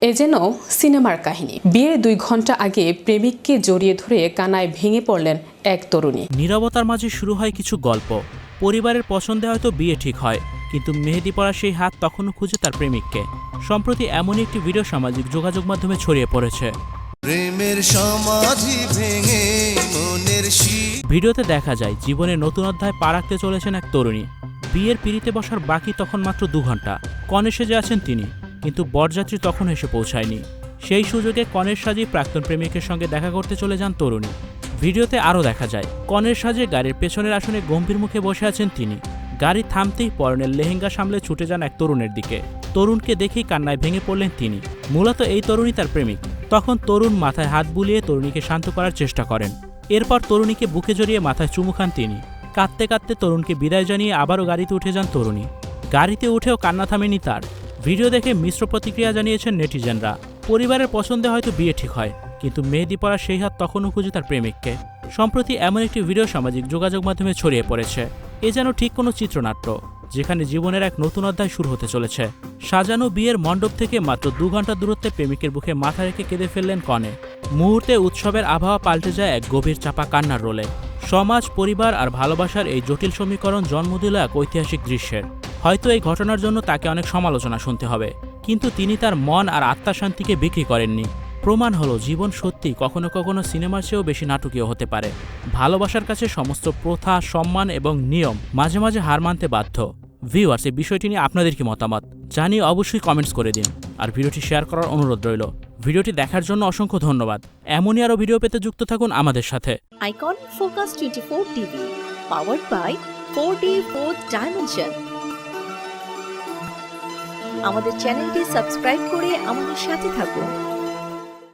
এ যেন সিনেমার কাহিনী। বিয়ের 2 ঘন্টা আগে প্রেমিককে জড়িয়ে ধরে কান্নায় ভেঙে পড়লেন এক তরুণী। নীরবতার মাঝে শুরু হয় কিছু গল্প। পরিবারের পছন্দে হয়তো বিয়ে ঠিক হয়, কিন্তু মেহেদি পরা সেই হাত তখনও খুঁজে তার প্রেমিককে। সম্প্রতি এমনই একটি ভিডিও সামাজিক যোগাযোগ মাধ্যমে ছড়িয়ে পড়েছে। প্রেমের সমাধি ভেঙে মনের ভিডিওতে দেখা যায় জীবনের নতুন অধ্যায় পা রাখতে চলেছেন এক তরুণী। বিয়ের পিঁড়িতে বসার বাকি তখন মাত্র 2 ঘন্টা। কনে সেজে আছেন তিনি, কিন্তু বরযাত্রী তখন এসে পৌঁছায়নি। সেই সুযোগে কনের সাজে প্রাক্তন প্রেমিকের সঙ্গে দেখা করতে চলে যান তরুণী। ভিডিওতে আরও দেখা যায় কনের সাজে গাড়ির পেছনের আসনে গম্ভীর মুখে বসে আছেন তিনি। গাড়ি থামতেই পরনের লেহেঙ্গা সামলে ছুটে যান এক তরুণের দিকে। তরুণকে দেখেই কান্নায় ভেঙে পড়লেন তিনি। মূলত এই তরুণী তার প্রেমিক। তখন তরুণ মাথায় হাত বুলিয়ে তরুণীকে শান্ত করার চেষ্টা করেন। এরপর তরুণীকে বুকে জড়িয়ে মাথায় চুমু খান তিনি। কাঁদতে কাঁদতে তরুণকে বিদায় জানিয়ে আবারও গাড়িতে উঠে যান তরুণী। গাড়িতে উঠেও কান্না থামেনি তার। ভিডিও দেখে মিশ্র প্রতিক্রিয়া জানিয়েছেন নেটিজেনরা। পরিবারের পছন্দে হয়তো বিয়ে ঠিক হয়, কিন্তু মেহেদি পরা সেই হাত তখনও খুঁজে তার প্রেমিককে। সম্প্রতি এমন একটি ভিডিও সামাজিক যোগাযোগ মাধ্যমে ছড়িয়ে পড়েছে। এ যেন ঠিক কোনো চিত্রনাট্য, যেখানে জীবনের এক নতুন অধ্যায় শুরু হতে চলেছে। সাজানো বিয়ের মণ্ডপ থেকে মাত্র 2 ঘন্টা দূরত্বে প্রেমিকের বুকে মাথা রেখে কেঁদে ফেললেন কনে। মুহূর্তে উৎসবের আবহাওয়া পাল্টে যায় এক গভীর চাপা কান্নার রোলে। সমাজ, পরিবার আর ভালোবাসার এই জটিল সমীকরণ জন্ম দিল এক ঐতিহাসিক দৃশ্যের। হয়তো এই ঘটনার জন্য তাকে অনেক সমালোচনা শুনতে হবে, কিন্তু তিনি তার মন আর আত্মার শান্তিকে বিক্রি করেননি। প্রমাণ হলো জীবন সত্যি কখনো কখনো সিনেমার চেয়েও বেশি নাটকীয় হতে পারে। ভালোবাসার কাছে সমস্ত প্রথা, সম্মান এবং নিয়ম মাঝে মাঝে হার মানতে বাধ্য। ভিউয়ার্স, এই বিষয়টি নিয়ে আপনাদের কি মতামত জানিয়ে অবশ্যই কমেন্টস করে দিন, আর ভিডিওটি শেয়ার করার অনুরোধ রইল। ভিডিওটি দেখার জন্য অসংখ্য ধন্যবাদ। এমনই আরও ভিডিও পেতে যুক্ত থাকুন আমাদের সাথে। Icon Focus 24 TV, powered by 4D 4th Dimension. আমাদের চ্যানেলটি সাবস্ক্রাইব করে আমাদের সাথে থাকুন।